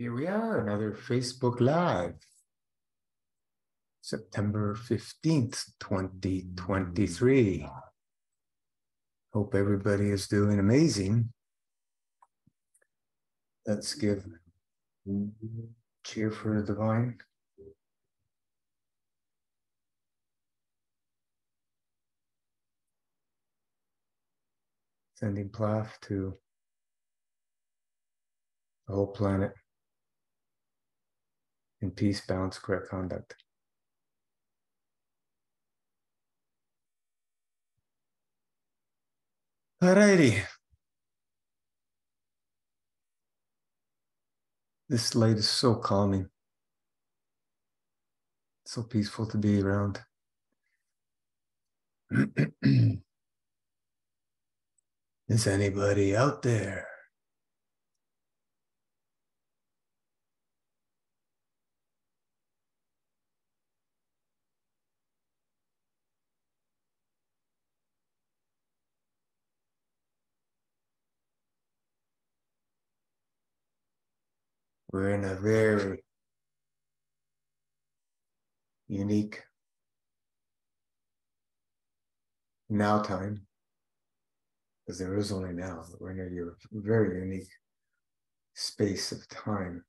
Here we are, another Facebook Live, September 15th, 2023. Hope everybody is doing amazing. Let's give cheer for the divine. Sending Plath to the whole planet in peace, balance, correct conduct. Alrighty. This light is so calming. So peaceful to be around. Is anybody out there? We're in a very unique now time, because there is only now. We're in a very unique space of time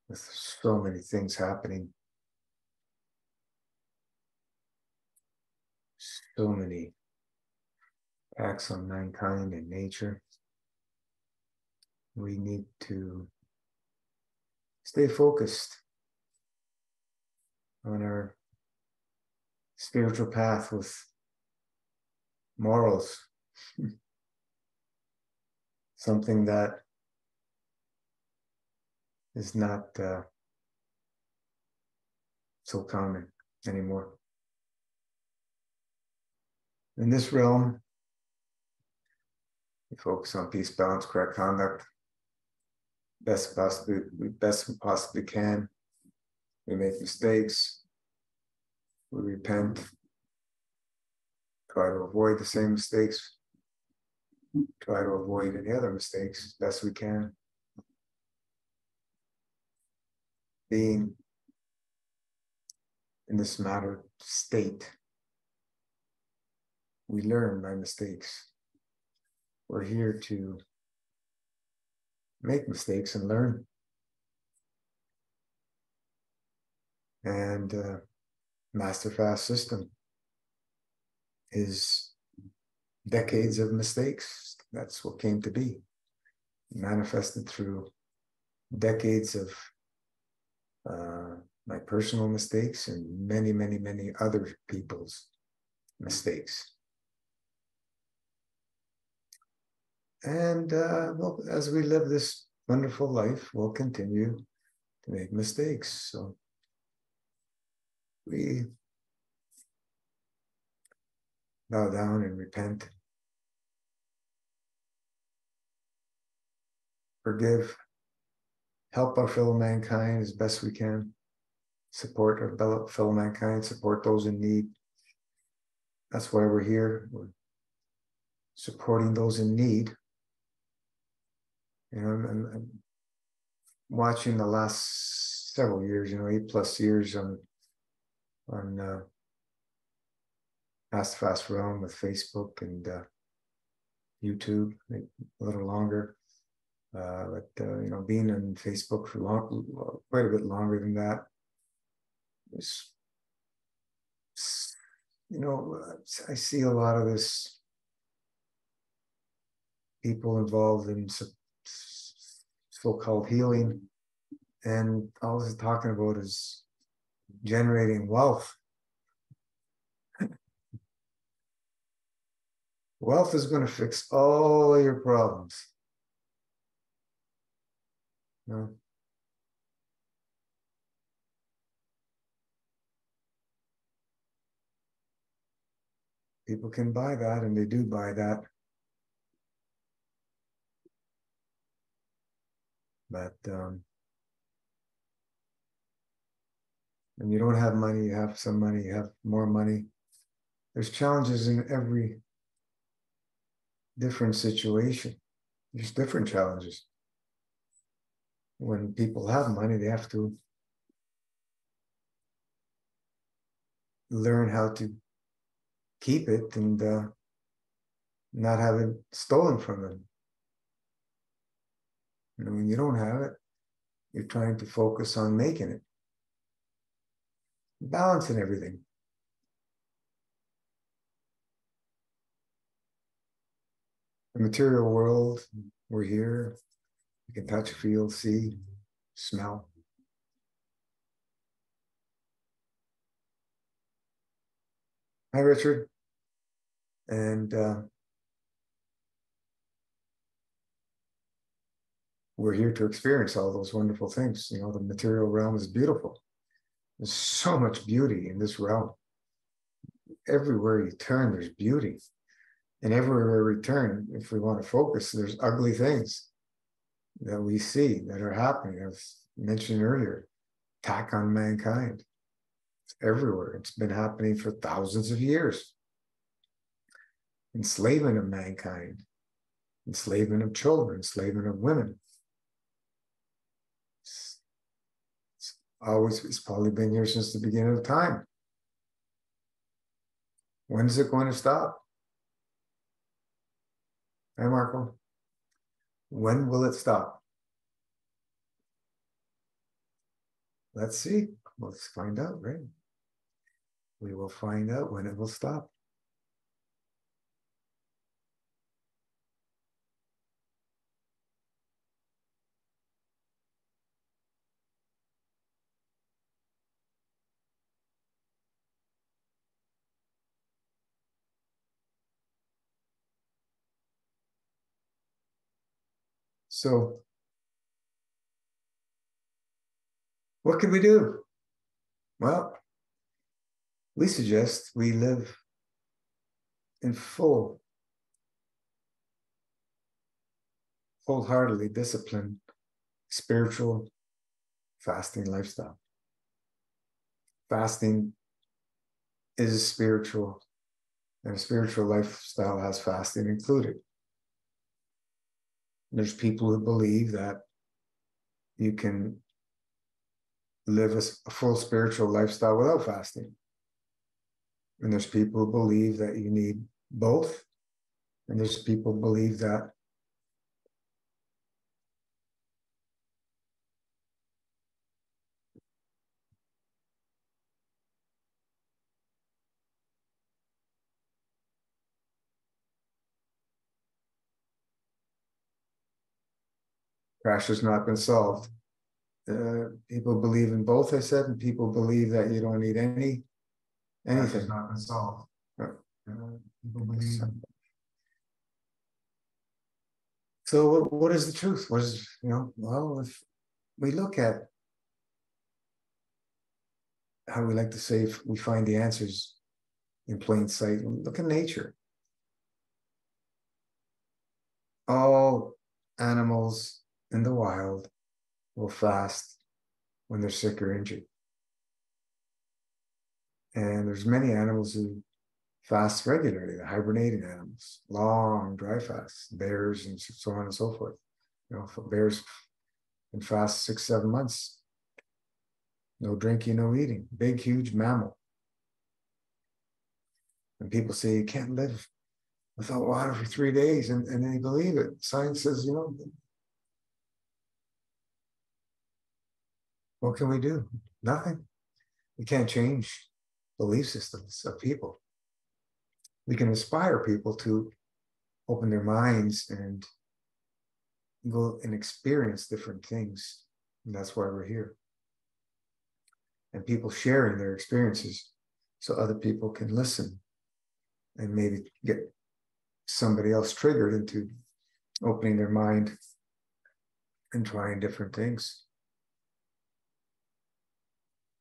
with so many things happening, so many acts on mankind and nature. We need to stay focused on our spiritual path with morals, something that is not so common anymore. In this realm, we focus on peace, balance, correct conduct, best we possibly can. We make mistakes, we repent, try to avoid the same mistakes, try to avoid any other mistakes as best we can. Being in this matter state, we learn by mistakes. We're here to make mistakes and learn. And Master Fast system is decades of mistakes. That's what came to be. Manifested through decades of my personal mistakes and many, many, many other people's mistakes. And well, as we live this wonderful life, we'll continue to make mistakes. So we bow down and repent. Forgive. Help our fellow mankind as best we can. Support our fellow mankind. Support those in need. That's why we're here. We're supporting those in need. You know, I'm watching the last several years, 8+ years on Fast Realm with Facebook and YouTube, a little longer. But being on Facebook for quite a bit longer than that, was, I see a lot of this people involved in so-called healing, and all they're talking about is generating wealth. Wealth is going to fix all your problems. No. People can buy that, and they do buy that. But when you don't have money, you have some money, you have more money. There's challenges in every different situation. There's different challenges. When people have money, they have to learn how to keep it and not have it stolen from them. And when you don't have it, you're trying to focus on making it. Balancing everything. The material world, we're here. You can touch, feel, see, smell. Hi, Richard. And we're here to experience all those wonderful things. You know, the material realm is beautiful. There's so much beauty in this realm. Everywhere you turn, there's beauty. And everywhere we turn, if we want to focus, there's ugly things that we see that are happening. As mentioned earlier, attack on mankind. It's everywhere. It's been happening for thousands of years. Enslavement of mankind, enslavement of children, enslavement of women. It's probably been here since the beginning of time. When is it going to stop? Hey, Marco. When will it stop? Let's see. Let's find out, right? We will find out when it will stop. So, what can we do? Well, we suggest we live in full, wholeheartedly disciplined, spiritual fasting lifestyle. Fasting is spiritual, and a spiritual lifestyle has fasting included. There's people who believe that you can live a full spiritual lifestyle without fasting. And there's people who believe that you need both. And there's people who believe that crash has not been solved. People believe in both, I said, and people believe that you don't need anything. Crash has not been solved. People believe. So what is the truth? What is, well, if we look at how we like to say, if we find the answers in plain sight, look at nature. All animals in the wild will fast when they're sick or injured. And there's many animals who fast regularly, the hibernating animals, long dry fasts, bears and so on and so forth. Bears can fast 6-7 months. No drinking, no eating. Big, huge mammal. And people say you can't live without water for 3 days, and they believe it. Science says, what can we do? Nothing. We can't change belief systems of people. We can inspire people to open their minds and go and experience different things. And that's why we're here. And people sharing their experiences so other people can listen and maybe get somebody else triggered into opening their mind and trying different things.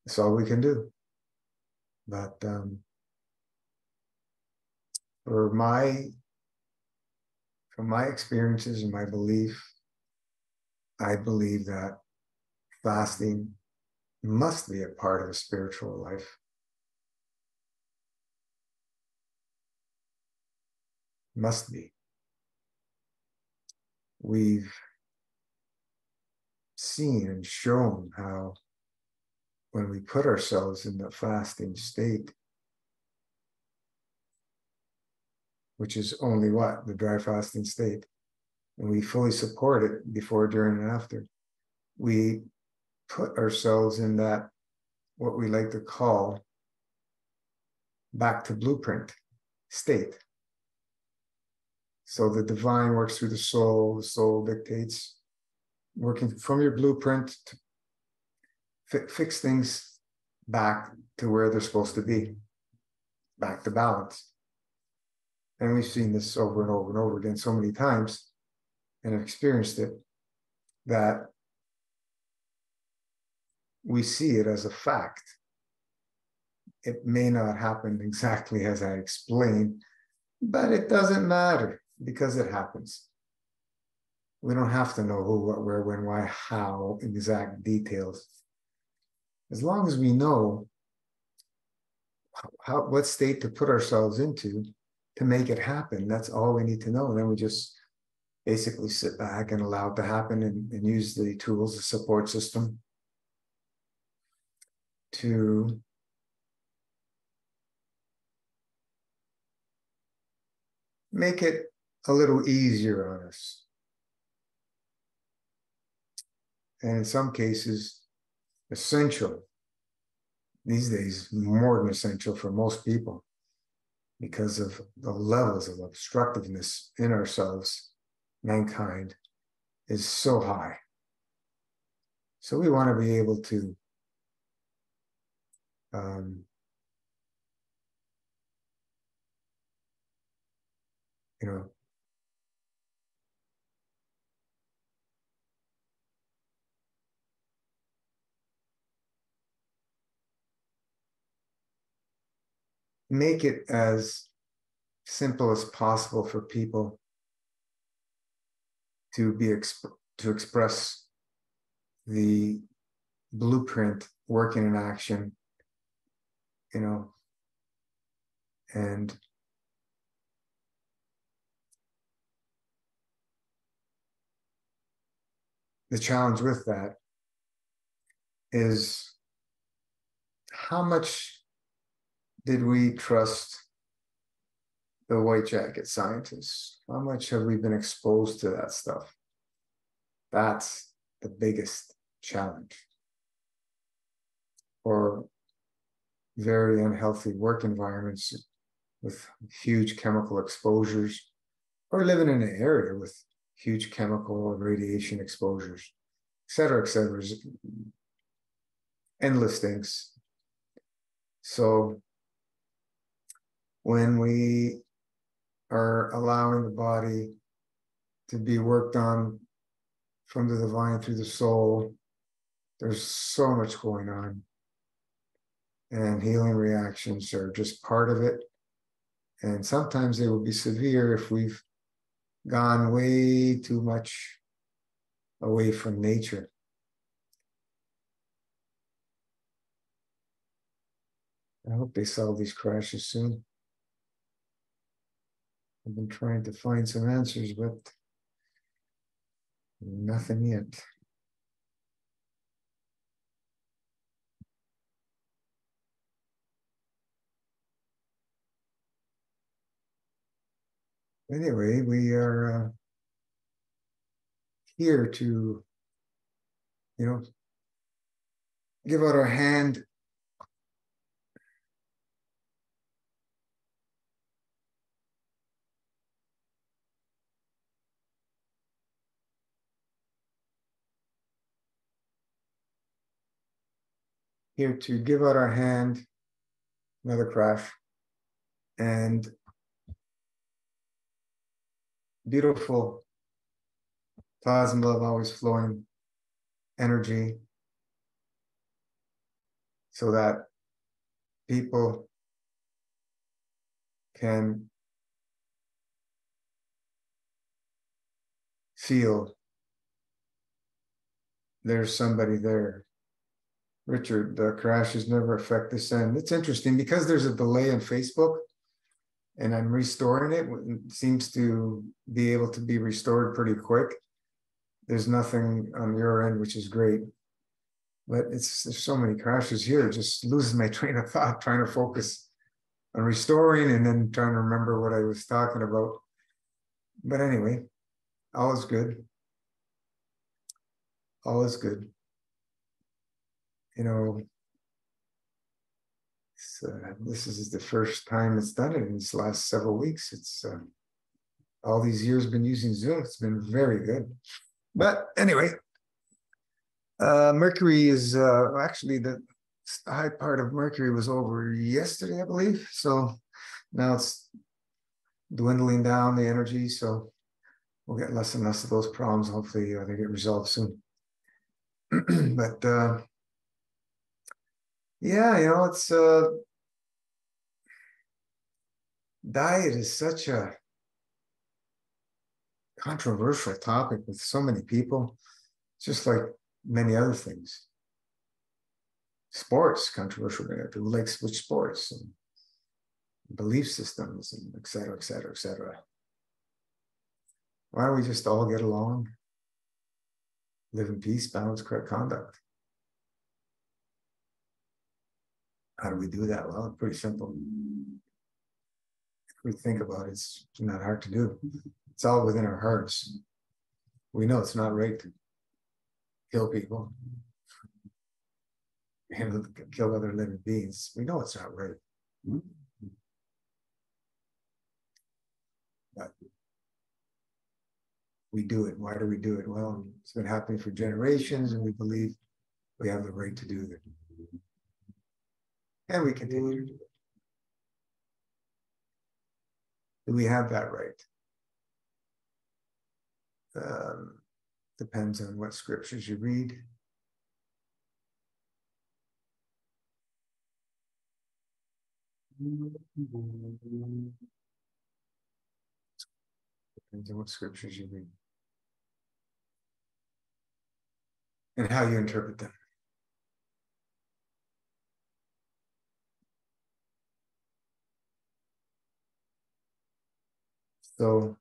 That's all we can do. But from my experiences and my belief, I believe that fasting must be a part of a spiritual life. Must be. we've seen and shown how when we put ourselves in the fasting state, which is only what? The dry fasting state, and we fully support it before, during, and after, we put ourselves in that, what we like to call, back to blueprint state. So the divine works through the soul dictates, working from your blueprint to fix things back to where they're supposed to be, back to balance. And we've seen this over and over and over again so many times, and have experienced it, that we see it as a fact. It may not happen exactly as I explained, but it doesn't matter because it happens. We don't have to know who, what, where, when, why, how, exact details. As long as we know what state to put ourselves into to make it happen, that's all we need to know. And then we just basically sit back and allow it to happen, and use the tools, the support system, to make it a little easier on us. And in some cases, essential. These days, more than essential for most people, because of the levels of obstructiveness in ourselves, mankind, is so high. So we want to be able to you know, make it as simple as possible for people to to express the blueprint working in action, you know, and the challenge with that is, how much did we trust the white jacket scientists? How much have we been exposed to that stuff? That's the biggest challenge. Or very unhealthy work environments with huge chemical exposures, or living in an area with huge chemical and radiation exposures, et cetera, endless things. So when we are allowing the body to be worked on from the divine through the soul, there's so much going on. And healing reactions are just part of it. And sometimes they will be severe if we've gone way too much away from nature. I hope they solve these crashes soon. I've been trying to find some answers, but nothing yet. Anyway, we are here to, you know, give out our hand here to give out our hand, another crash, and beautiful plasma love always flowing energy, so that people can feel there's somebody there. Richard, the crashes never affect this end. It's interesting because there's a delay in Facebook, and I'm restoring it. It seems to be able to be restored pretty quick. there's nothing on your end, which is great. But there's so many crashes here, it just loses my train of thought trying to focus on restoring and then trying to remember what I was talking about. But anyway, all is good. All is good. You know, this is the first time it's done it in these last several weeks. It's all these years been using Zoom. It's been very good. But anyway, Mercury is actually the high part of Mercury was over yesterday, I believe. So now it's dwindling down the energy. So we'll get less and less of those problems. Hopefully they get resolved soon. But yeah, you know, it's diet is such a controversial topic with so many people, just like many other things. Sports, controversial. People like switch sports and belief systems and et cetera, et cetera, et cetera. Why don't we just all get along, live in peace, balance, correct conduct? How do we do that? Well, it's pretty simple. If we think about it, it's not hard to do. It's all within our hearts. We know it's not right to kill people and kill other living beings. We know it's not right. But we do it. Why do we do it? Well, it's been happening for generations, and we believe we have the right to do it. And we continue to do it. Do we have that right? Depends on what scriptures you read. Depends on what scriptures you read and how you interpret them. So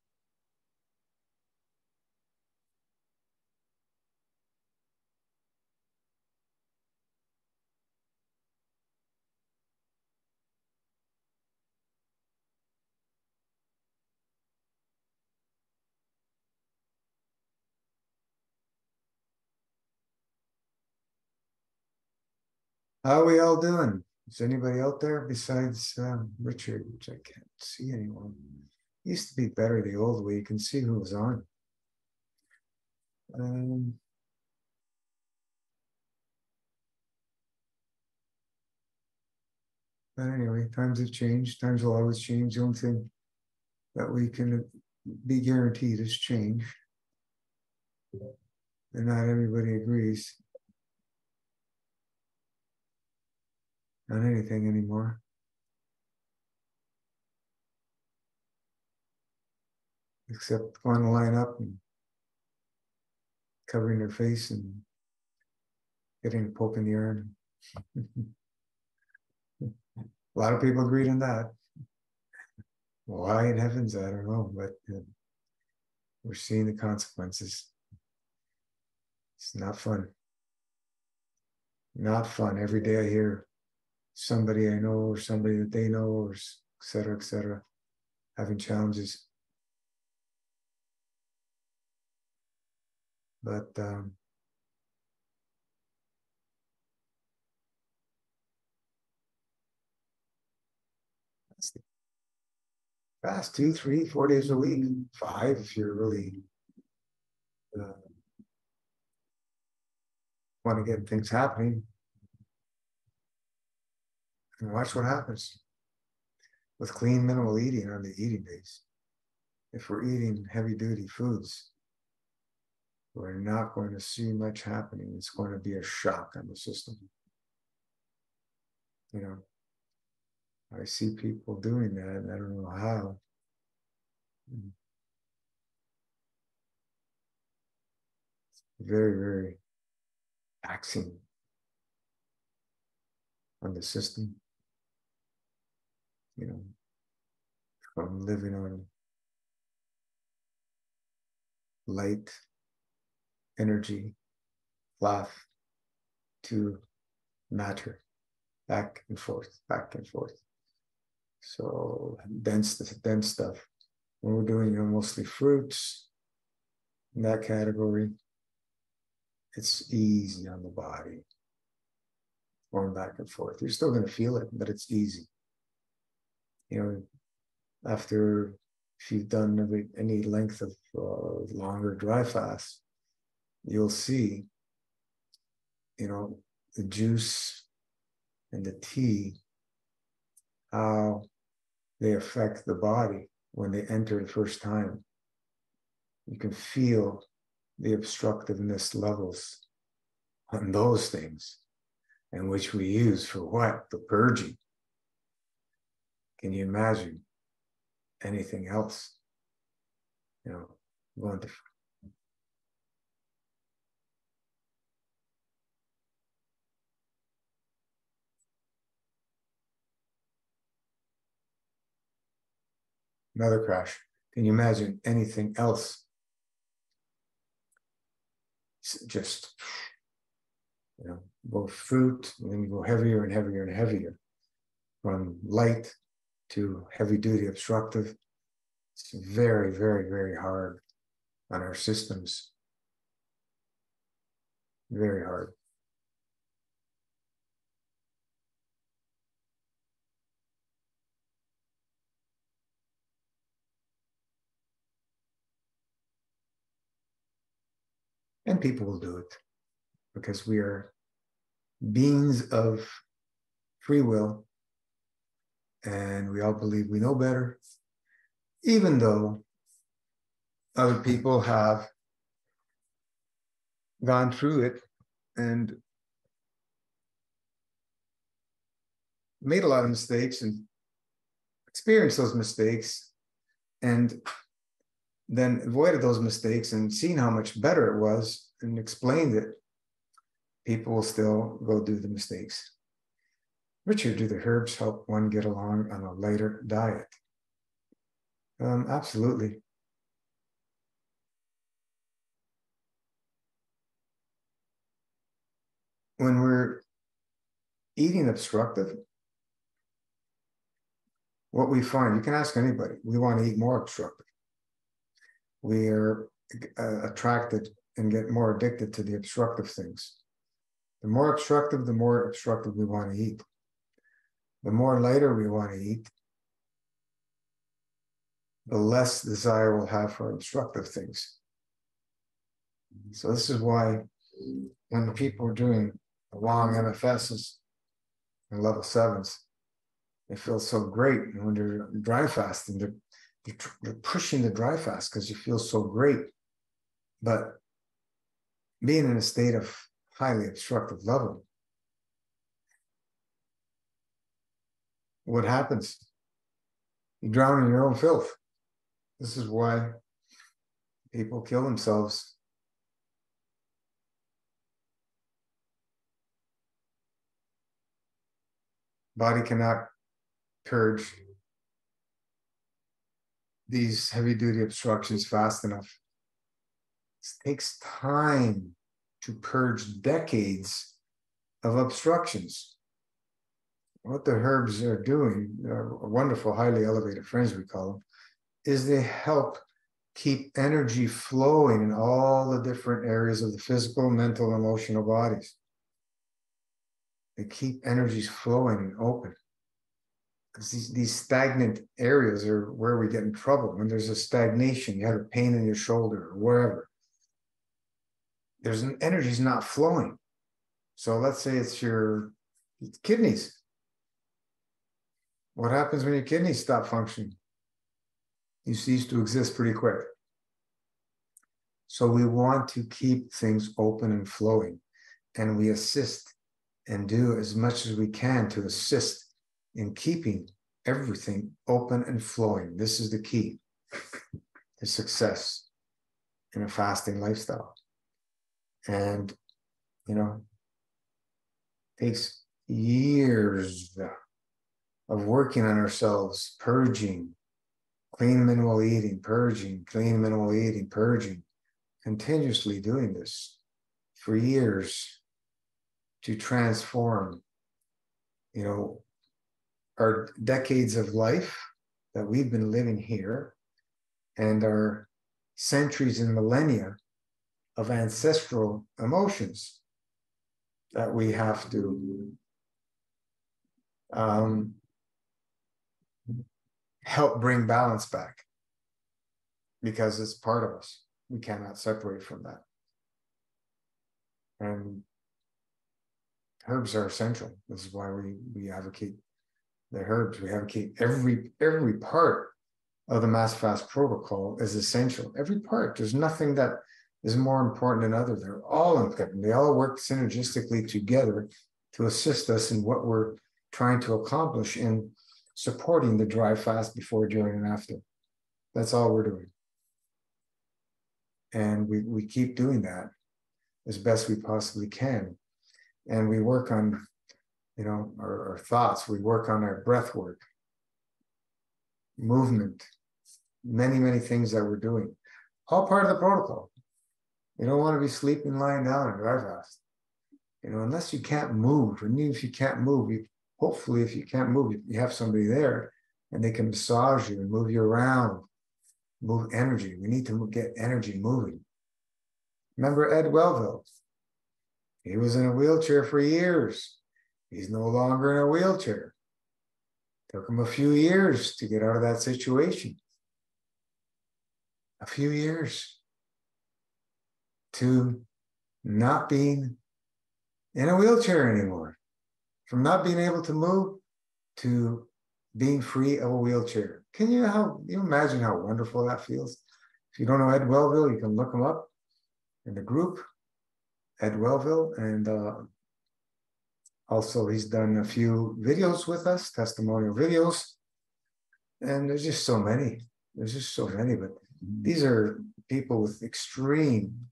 how are we all doing? Is anybody out there besides Richard, which I can't see anyone? It used to be better the old way. You can see who was on. But anyway, times have changed. Times will always change. The only thing that we can be guaranteed is change. And not everybody agrees on anything anymore. Except going to line up and covering their face and getting a poke in the arm. A lot of people agreed on that. Why in heavens, I don't know, but we're seeing the consequences. It's not fun. Not fun. Every day I hear somebody I know or somebody that they know or et cetera, having challenges. But fast 2, 3, 4 days a week, 5 if you're really want to get things happening. And watch what happens with clean minimal eating on the eating days. If we're eating heavy duty foods, we're not going to see much happening. It's going to be a shock on the system. You know, I see people doing that, and I don't know how. Very, very taxing on the system. You know, from living on light energy, fluff to matter, back and forth, back and forth. So dense stuff. When we're doing, mostly fruits in that category, it's easy on the body, going back and forth. You're still going to feel it, but it's easy. After, if you've done any length of longer dry fast, you'll see, the juice and the tea, how they affect the body when they enter the first time. You can feel the obstructiveness levels on those things, and which we use for what? The purging. Can you imagine anything else? Going to another crash. Can you imagine anything else? Just, both fruit, and then you go heavier and heavier and heavier, from light to heavy duty obstructive. It's very, very, very hard on our systems. Very hard. And people will do it because we are beings of free will, and we all believe we know better, even though other people have gone through it and made a lot of mistakes and experienced those mistakes, and then avoided those mistakes and seen how much better it was and explained it. People will still go do the mistakes. Richard, do the herbs help one get along on a lighter diet? Absolutely. When we're eating obstructive, what we find, you can ask anybody, we want to eat more obstructive. We are attracted and get more addicted to the obstructive things. The more obstructive we want to eat. The more lighter we want to eat, the less desire we'll have for obstructive things. So this is why when people are doing long MFSs and level 7s, they feel so great. And when they're dry fasting, they're pushing the dry fast because you feel so great. But being in a state of highly obstructive level, what happens? You drown in your own filth. This is why people kill themselves. Body cannot purge these heavy-duty obstructions fast enough. It takes time to purge decades of obstructions. What the herbs are doing, wonderful, highly elevated friends we call them, is they help keep energy flowing in all the different areas of the physical, mental, and emotional bodies. They keep energies flowing and open. Because these stagnant areas are where we get in trouble. When there's a stagnation, you have a pain in your shoulder or wherever, there's an energy's not flowing. So let's say it's your kidneys. What happens when your kidneys stop functioning? You cease to exist pretty quick. So we want to keep things open and flowing, and we assist and do as much as we can to assist in keeping everything open and flowing. This is the key to success in a fasting lifestyle. And, takes years of working on ourselves, purging, clean minimal eating, purging, clean minimal eating, purging. continuously doing this for years to transform, our decades of life that we've been living here and our centuries and millennia of ancestral emotions that we have to help bring balance back, because it's part of us. We cannot separate from that. And herbs are essential. This is why we advocate the herbs. We advocate every part of the Mass Fast protocol is essential. Every part. There's nothing that is more important than other. They're all important. They all work synergistically together to assist us in what we're trying to accomplish in supporting the dry fast before, during, and after. That's all we're doing. And we keep doing that as best we possibly can. And we work on, our thoughts. We work on our breath work, movement, many, many things that we're doing. All part of the protocol. You don't want to be sleeping, lying down and dry fast. Unless you can't move. And even if you can't move, hopefully if you can't move, you have somebody there and they can massage you and move you around, move energy. We need to get energy moving. Remember Ed Wellville? He was in a wheelchair for years. He's no longer in a wheelchair. Took him a few years to get out of that situation. A few years to not being in a wheelchair anymore. From not being able to move to being free of a wheelchair. Can you imagine how wonderful that feels? If you don't know Ed Wellville, you can look him up in the group, Ed Wellville, and also he's done a few videos with us, testimonial videos, and there's just so many. But these are people with extreme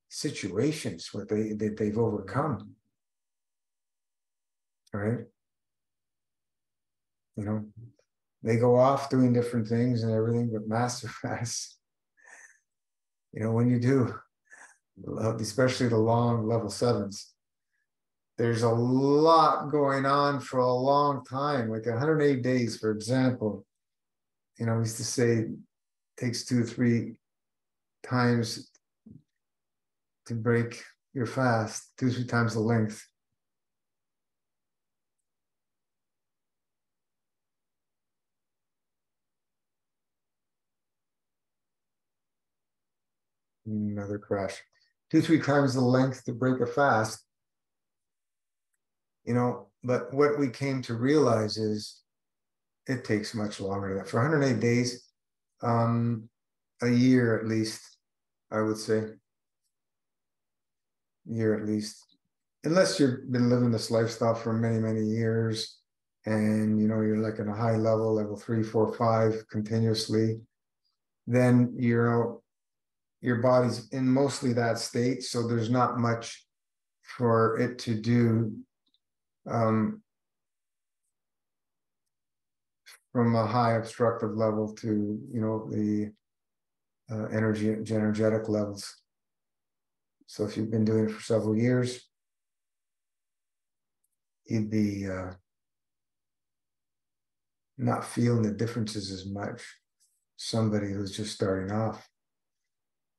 situations that they've overcome. All right. They go off doing different things and everything, but Master Fast, when you do, especially the long level 7s, there's a lot going on for a long time, like 108 days, for example. We used to say it takes 2 or 3 times to break your fast, 2 or 3 times the length. Another crash. 2 or 3 times the length to break a fast. But what we came to realize is it takes much longer than that. For 108 days, a year at least, I would say. A year at least. Unless you've been living this lifestyle for many, many years, and you're like in a high level 3, 4, 5 continuously, then your body's in mostly that state, so there's not much for it to do from a high obstructive level to the energetic levels. So if you've been doing it for several years, you'd be not feeling the differences as much. Somebody who's just starting off,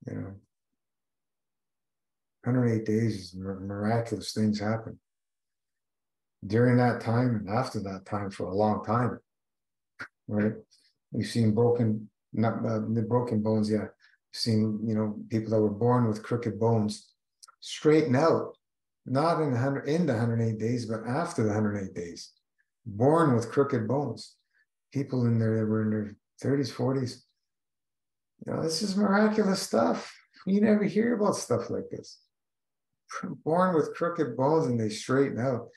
108 days, miraculous things happen during that time and after that time for a long time, right? We've seen broken bones, yeah. We've seen, people that were born with crooked bones straighten out, not in the 108 days, but after the 108 days. Born with crooked bones. People that were in their 30s, 40s. This is miraculous stuff. You never hear about stuff like this. Born with crooked bones and they straighten out.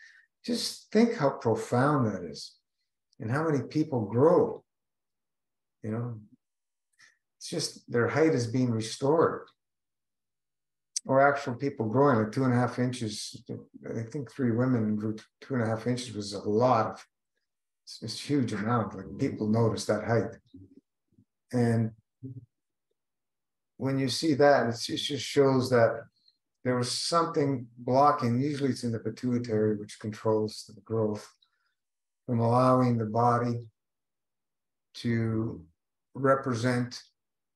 Just think how profound that is and how many people grow. It's just their height is being restored. Or actual people growing like 2.5 inches. I think 3 women grew 2.5 inches was a lot. It's a huge amount. Like people notice that height. And when you see that, it just shows that there was something blocking. Usually it's in the pituitary, which controls the growth, from allowing the body to represent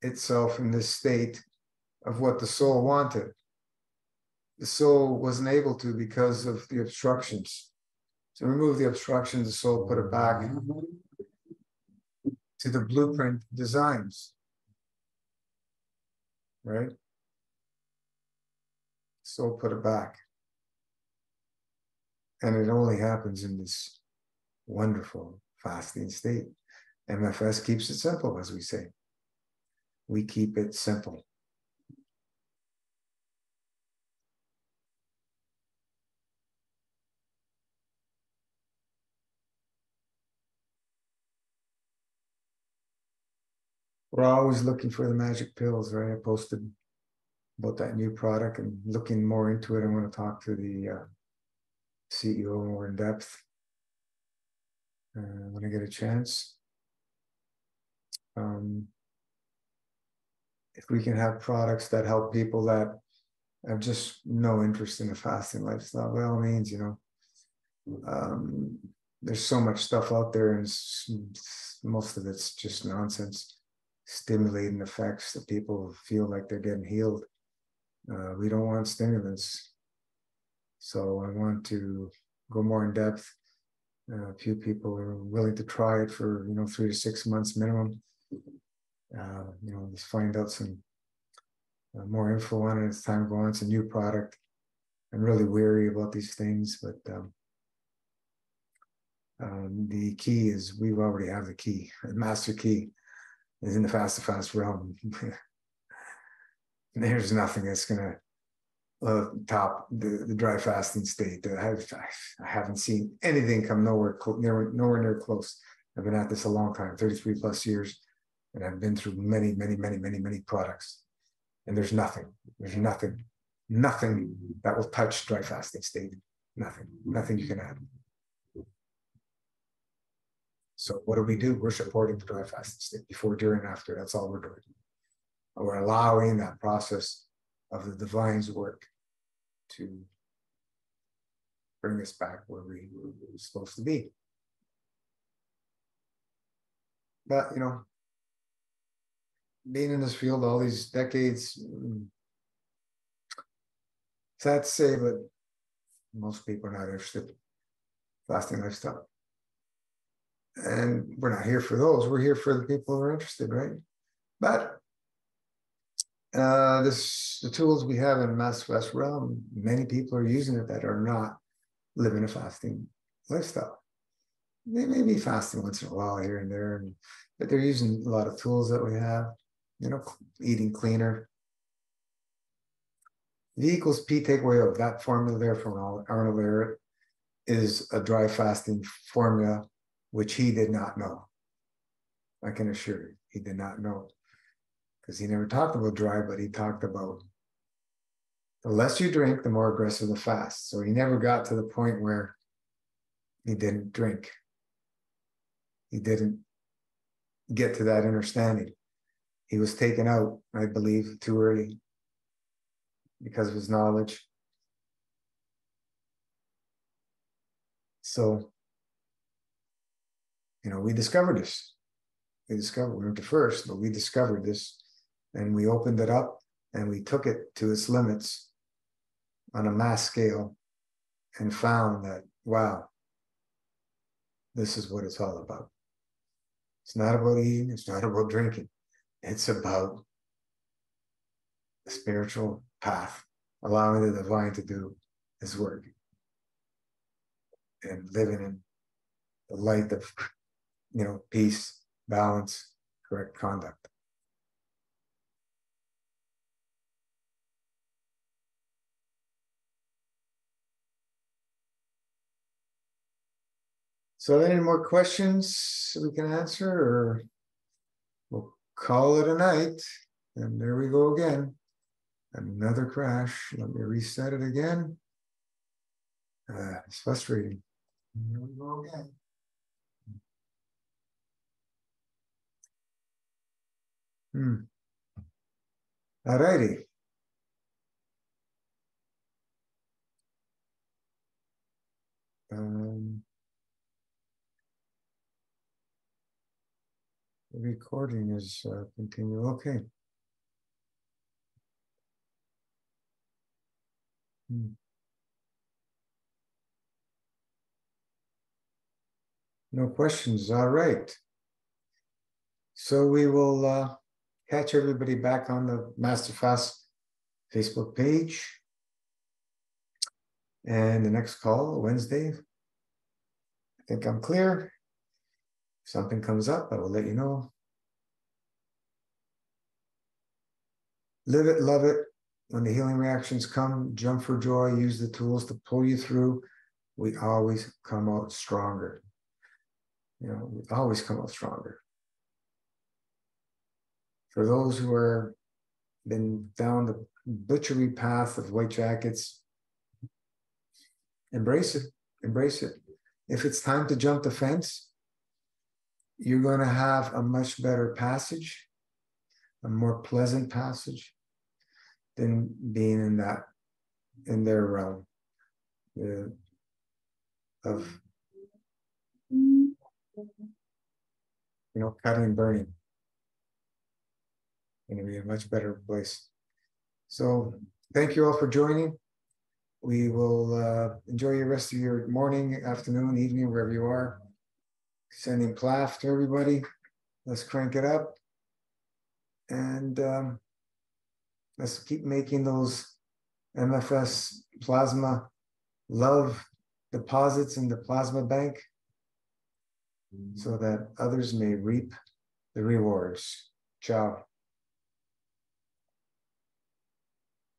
itself in this state of what the soul wanted. The soul wasn't able to because of the obstructions. To remove the obstructions, the soul put it back to the blueprint designs, right? Soul put it back. And it only happens in this wonderful fasting state. MFS keeps it simple, as we say. We keep it simple. We're always looking for the magic pills, right? I posted about that new product and looking more into it. I want to talk to the CEO more in depth when I get a chance. If we can have products that help people that have just no interest in the fasting lifestyle, by all means, you know, there's so much stuff out there, and most of it's just nonsense, stimulating effects that people feel like they're getting healed. We don't want stimulants. So I want to go more in depth. A few people are willing to try it for, 3 to 6 months minimum. Just find out some more info on it as time goes on. It's a new product. I'm really weary about these things, but the key is we already have the key. The master key is in the fast realm. There's nothing that's going to top the dry fasting state. I haven't seen anything come nowhere near close. I've been at this a long time, 33 plus years, and I've been through many products. And there's nothing that will touch dry fasting state. Nothing you can add. So what do? We're supporting the dry fasting state before, during, after. That's all we're doing. We're allowing that process of the divine's work to bring us back where we were supposed to be. But, being in this field all these decades, sad to say, but most people are not interested in fasting lifestyle. And we're not here for those. We're here for the people who are interested, right? But the tools we have in Master Fast realm, many people are using it that are not living a fasting lifestyle. They may be fasting once in a while here and there, but they're using a lot of tools that we have, eating cleaner. V equals P takeaway of that formula there from Arnold Barrett is a dry fasting formula, which he did not know. I can assure you, he did not know. Because he never talked about dry, but he talked about the less you drink, the more aggressive the fast. So he never got to the point where he didn't drink. He didn't get to that understanding. He was taken out, I believe, too early because of his knowledge. So, we discovered this. We weren't the first, but we discovered this, and we opened it up and we took it to its limits on a mass scale and found that, wow, this is what it's all about. It's not about eating. It's not about drinking. It's about the spiritual path, allowing the divine to do his work and living in the light of, peace, balance, correct conduct. So any more questions we can answer, or we'll call it a night? And there we go again. Another crash. Let me reset it again. It's frustrating. Here we go again. All righty. The recording is continue. Okay. No questions. All right. So we will catch everybody back on the Masterfast Facebook page. And the next call, Wednesday. I think I'm clear. If something comes up, I will let you know. Live it, love it. When the healing reactions come, jump for joy, use the tools to pull you through. We always come out stronger. We always come out stronger. For those who are been down the butchery path of white jackets, embrace it. Embrace it. If it's time to jump the fence, you're going to have a much better passage, a more pleasant passage than being in their realm of cutting and burning. Going to be a much better place. So thank you all for joining. We will enjoy the rest of your morning, afternoon, evening, wherever you are. Sending plaf to everybody. Let's crank it up. And let's keep making those MFS plasma love deposits in the plasma bank so that others may reap the rewards. Ciao.